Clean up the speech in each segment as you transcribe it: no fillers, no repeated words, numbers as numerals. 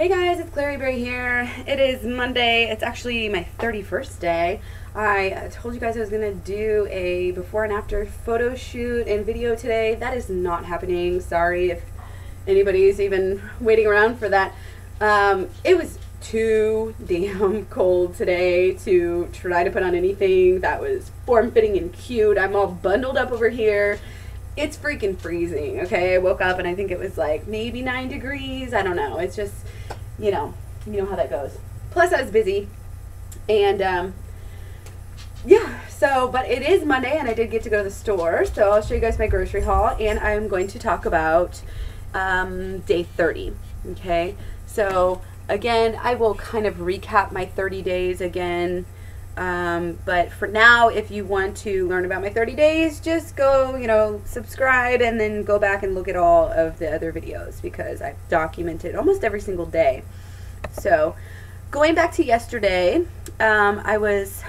Hey guys, it's Clary Berry here. It is Monday. It's actually my 31st day. I told you guys I was going to do a before and after photo shoot and video today. That is not happening. Sorry if anybody's even waiting around for that. It was too damn cold today to try to put on anything that was form-fitting and cute. I'm all bundled up over here. It's freaking freezing, okay? I woke up and I think it was like maybe 9 degrees. I don't know. It's just, you know how that goes. Plus I was busy. And, yeah, so, but it is Monday and I did get to go to the store. So I'll show you guys my grocery haul and I'm going to talk about day 30, okay? So, again, I will kind of recap my 30 days again. But for now, if you want to learn about my 30 days, just go, subscribe and then go back and look at all of the other videos because I've documented almost every single day. So going back to yesterday, I was,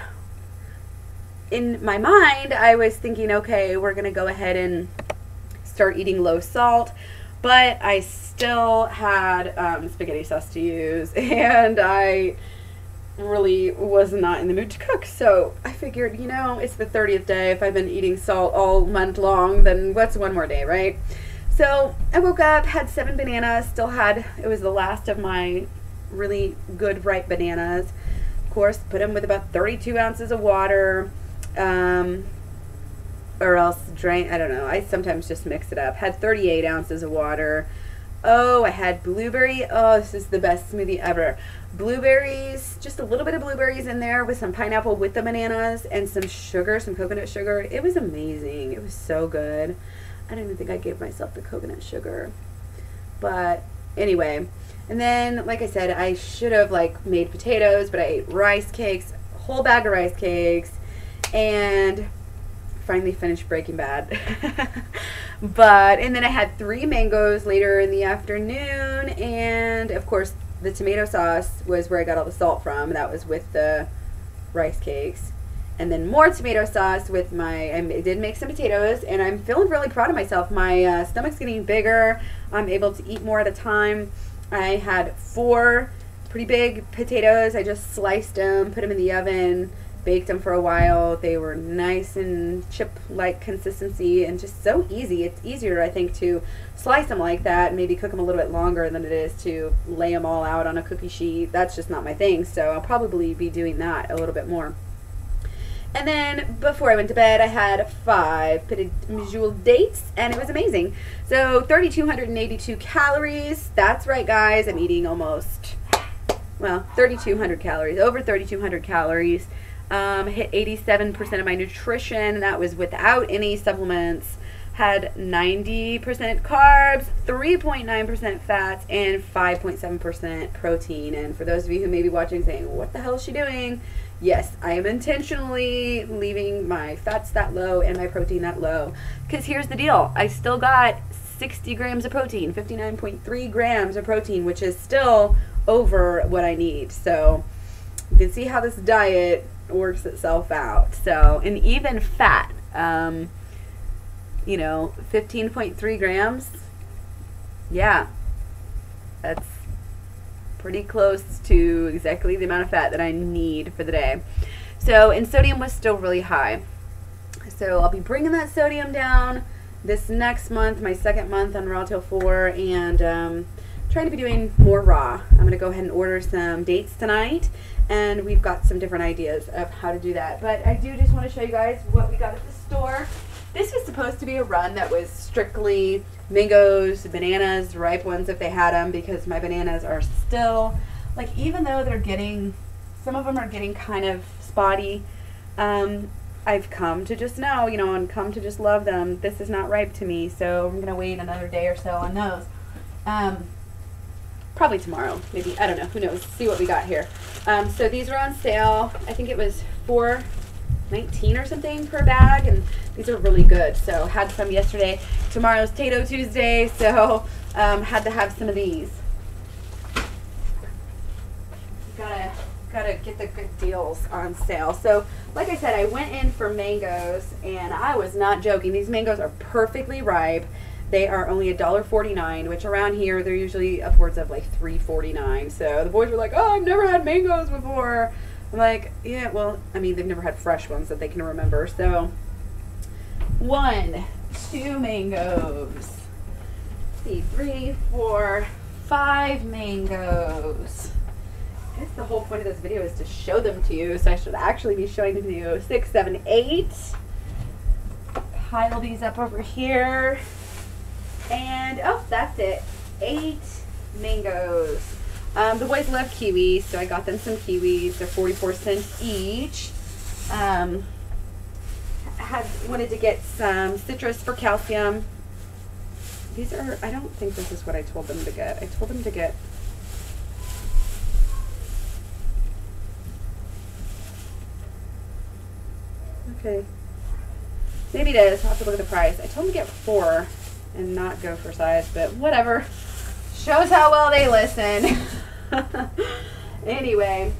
in my mind, I was thinking, okay, we're going to go ahead and start eating low salt, but I still had spaghetti sauce to use and I really was not in the mood to cook. So I figured, it's the 30th day. If I've been eating salt all month long, then what's one more day, right? So I woke up, had 7 bananas, it was the last of my really good ripe bananas. Of course, put them with about 32 ounces of water, or else drain, I don't know. I sometimes just mix it up. Had 38 ounces of water. Oh, I had blueberry. Oh, this is the best smoothie ever. Blueberries, just a little bit of blueberries in there with some pineapple with the bananas and some sugar, some coconut sugar. It was amazing. It was so good. I don't even think I gave myself the coconut sugar. But anyway, and then, like I said, I should have made potatoes, but I ate rice cakes, a whole bag of rice cakes, and finally finished Breaking Bad. And then I had 3 mangoes later in the afternoon, and of course the tomato sauce was where I got all the salt from. That was with the rice cakes. And then more tomato sauce with I did make some potatoes, and I'm feeling really proud of myself. My stomach's getting bigger. I'm able to eat more at a time. I had 4 pretty big potatoes. I just sliced them, put them in the oven, baked them for a while. They were nice and chip-like consistency and just so easy. It's easier, I think, to slice them like that and maybe cook them a little bit longer than it is to lay them all out on a cookie sheet. That's just not my thing, so I'll probably be doing that a little bit more. And then before I went to bed, I had 5 petit dates, and it was amazing. So 3,282 calories. That's right, guys. I'm eating almost, 3,200 calories, over 3,200 calories. Hit 87% of my nutrition. That was without any supplements. Had 90% carbs, 3.9% fats, and 5.7% protein. And for those of you who may be watching saying, what the hell is she doing? Yes, I am intentionally leaving my fats that low and my protein that low. Because here's the deal. I still got 60 grams of protein, 59.3 grams of protein, which is still over what I need. So you can see how this diet works itself out. So, and even fat, 15.3 grams. Yeah, that's pretty close to exactly the amount of fat that I need for the day. So, and sodium was still really high. So I'll be bringing that sodium down this next month, my 2nd month on Raw Till 4, and trying to be doing more raw. I'm going to go ahead and order some dates tonight, and we've got some different ideas of how to do that. But I do just want to show you guys what we got at the store. This was supposed to be a run that was strictly mangoes, bananas, ripe ones if they had them, because my bananas are still, even though some of them are getting kind of spotty, I've come to just know, and come to just love them. This is not ripe to me, so I'm going to wait another day or so on those. Probably tomorrow, maybe, I don't know, who knows, see what we got here. So these were on sale. I think it was $4.19 or something per bag, and these are really good. So had some yesterday. Tomorrow's Tato Tuesday, so had to have some of these. Gotta get the good deals on sale. So like I said, I went in for mangoes, and I was not joking. These mangoes are perfectly ripe. They are only $1.49, which around here they're usually upwards of like $3.49. So the boys were like, "Oh, I've never had mangoes before." I'm like, "Yeah, well, I mean, they've never had fresh ones that they can remember." So 1, 2 mangoes. Let's see, 3, 4, 5 mangoes. I guess the whole point of this video is to show them to you, so I should actually be showing them to you. 6, 7, 8. Pile these up over here. And, oh, that's it. 8 mangoes. The boys love kiwis, so I got them some kiwis. They're 44 cents each. Wanted to get some citrus for calcium. These are, I don't think this is what I told them to get. I told them to get, okay, maybe it is. I'll have to look at the price. I told them to get 4 and not go for size, but whatever. Shows how well they listen. Anyway,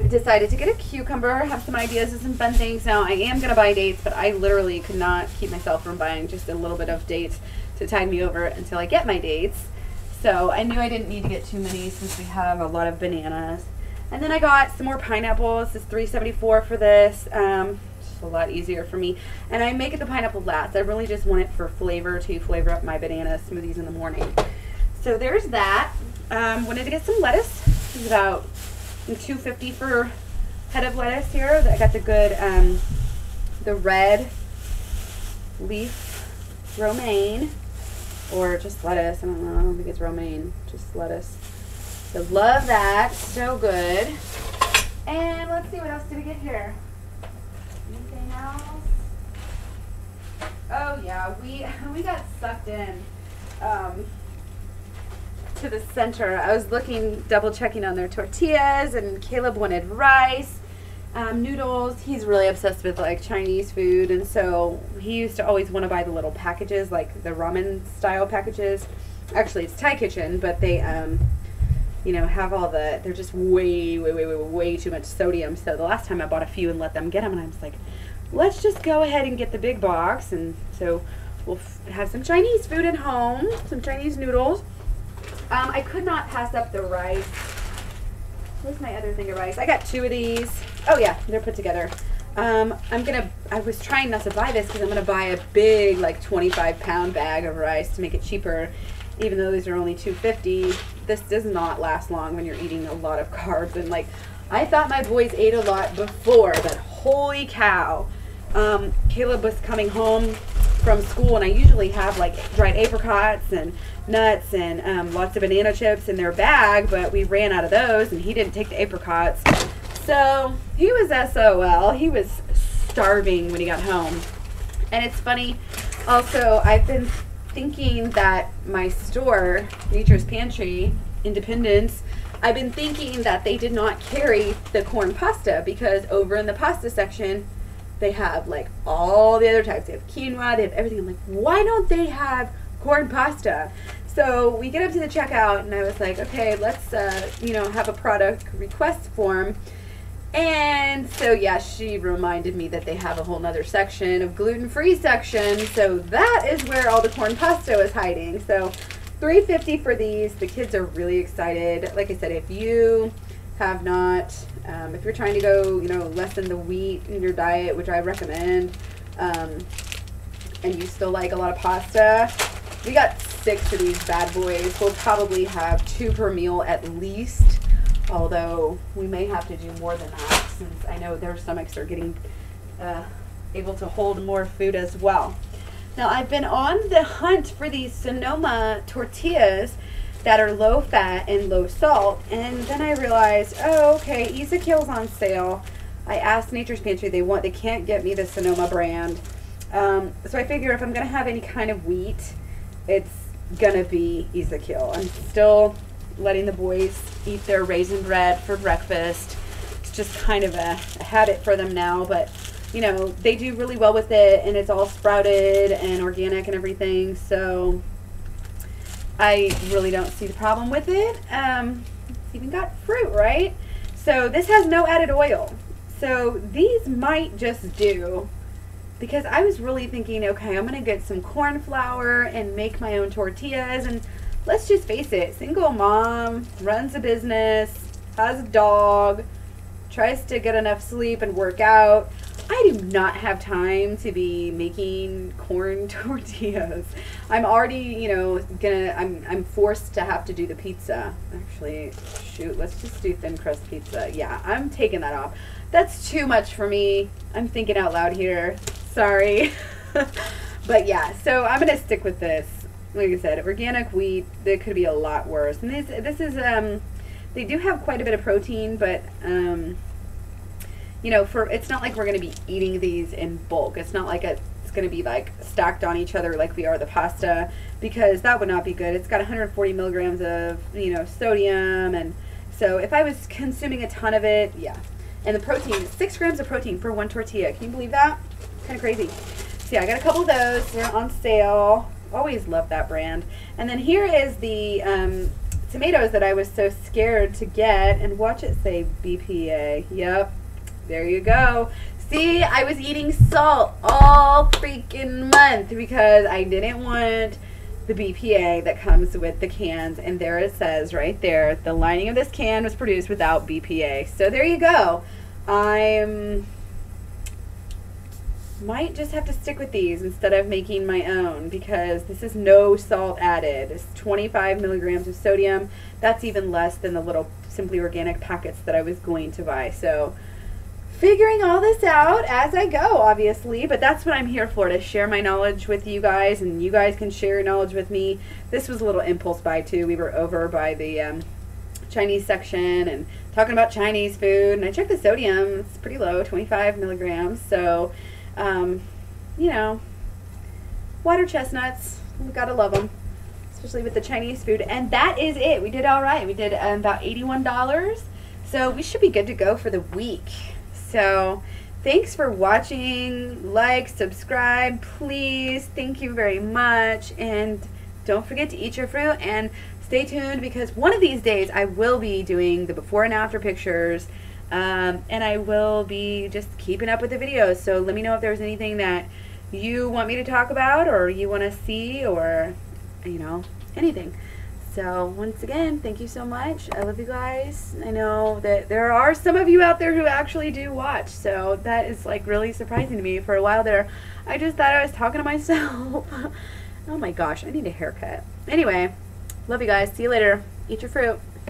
I decided to get a cucumber, have some ideas of some fun things. Now, I am going to buy dates, but I literally could not keep myself from buying just a little bit of dates to tide me over until I get my dates. So I knew I didn't need to get too many since we have a lot of bananas. And then I got some more pineapples. This is $3.74 for this. Just a lot easier for me. And I make it the pineapple last. I really just want it for flavor, to flavor up my banana smoothies in the morning. So there's that. Wanted to get some lettuce. This is about $2.50 for head of lettuce here. I got the good, the red leaf romaine, or just lettuce. I don't know. I don't think it's romaine. Just lettuce. So love that. So good. And let's see, what else did we get here? Anything else? Oh yeah, we got sucked in to the center. I was double checking on their tortillas, and Caleb wanted rice, noodles. He's really obsessed with like Chinese food, and so he used to always want to buy the little packages, like the ramen style packages. Actually, it's Thai Kitchen, but they you know, have all the, they're just way too much sodium. So the last time I bought a few and let them get them, and I was like, let's just go ahead and get the big box. And so we'll have some Chinese food at home, some Chinese noodles. I could not pass up the rice. Where's my other thing of rice? I got 2 of these. Oh yeah, they're put together. I was trying not to buy this because I'm gonna buy a big, like 25-pound bag of rice to make it cheaper. Even though these are only $2.50, this does not last long when you're eating a lot of carbs. And like, I thought my boys ate a lot before, but holy cow. Caleb was coming home from school, and I usually have like dried apricots and nuts and lots of banana chips in their bag, but we ran out of those, and he didn't take the apricots. So he was SOL. He was starving when he got home. And it's funny, also, I've been thinking that my store, Nature's Pantry, Independence, I've been thinking that they did not carry the corn pasta, because over in the pasta section, they have like all the other types. They have quinoa, they have everything. I'm like, why don't they have corn pasta? So we get up to the checkout, and I was like, okay, let's you know, have a product request form. And so yeah, she reminded me that they have a whole nother section of gluten-free section. So that is where all the corn pasta is hiding. So $3.50 for these. The kids are really excited. Like I said, if you have not, if you're trying to go, you know, lessen the wheat in your diet, which I recommend, and you still like a lot of pasta, we got 6 of these bad boys. We'll probably have 2 per meal at least, although we may have to do more than that, since I know their stomachs are getting able to hold more food as well. Now, I've been on the hunt for these Sonoma tortillas that are low fat and low salt, and then I realized, oh, okay, Isakill's on sale. I asked Nature's Pantry, they can't get me the Sonoma brand. So I figure if I'm gonna have any kind of wheat, it's gonna be Isakill. I'm still letting the boys eat their raisin bread for breakfast. It's just kind of a habit for them now, but you know, they do really well with it, and it's all sprouted and organic and everything, so I really don't see the problem with it. It's even got fruit, right? So this has no added oil. So these might just do because I was really thinking, okay, I'm going to get some corn flour and make my own tortillas. And let's just face it, single mom, runs a business, has a dog, tries to get enough sleep and work out. I do not have time to be making corn tortillas. I'm already, you know, I'm forced to have to do the pizza. Actually, shoot, let's just do thin crust pizza. Yeah, I'm taking that off. That's too much for me. I'm thinking out loud here. Sorry. But yeah, so I'm going to stick with this. Like I said, organic wheat, that could be a lot worse. And this is, they do have quite a bit of protein, but, you know, it's not like we're going to be eating these in bulk. It's not like it's going to be like stacked on each other like we are the pasta, because that would not be good. It's got 140 milligrams of, you know, sodium. And so if I was consuming a ton of it, yeah. And the protein, 6 grams of protein for one tortilla. Can you believe that? Kind of crazy. So yeah, I got a couple of those. They're on sale. Always love that brand. And then here is the tomatoes that I was so scared to get. And watch it say BPA. Yep. There you go. See, I was eating salt all freaking month because I didn't want the BPA that comes with the cans. And there it says right there, the lining of this can was produced without BPA. So there you go. I might just have to stick with these instead of making my own, because this is no salt added. It's 25 milligrams of sodium. That's even less than the little Simply Organic packets that I was going to buy. So figuring all this out as I go, obviously, but that's what I'm here for, to share my knowledge with you guys, and you guys can share your knowledge with me. This was a little impulse buy too. We were over by the Chinese section and talking about Chinese food, and I checked the sodium. It's pretty low, 25 milligrams. So, you know, water chestnuts, we gotta love them, especially with the Chinese food. And that is it. We did all right. We did about $81. So we should be good to go for the week. So thanks for watching. Like, subscribe, please. Thank you very much. And don't forget to eat your fruit, and stay tuned, because one of these days I will be doing the before and after pictures, and I will be just keeping up with the videos. So let me know if there's anything that you want me to talk about, or you want to see, or, you know, anything. So once again, thank you so much. I love you guys. I know that there are some of you out there who actually do watch, so that is like really surprising to me. For a while there, I just thought I was talking to myself. Oh my gosh, I need a haircut. Anyway, love you guys. See you later. Eat your fruit.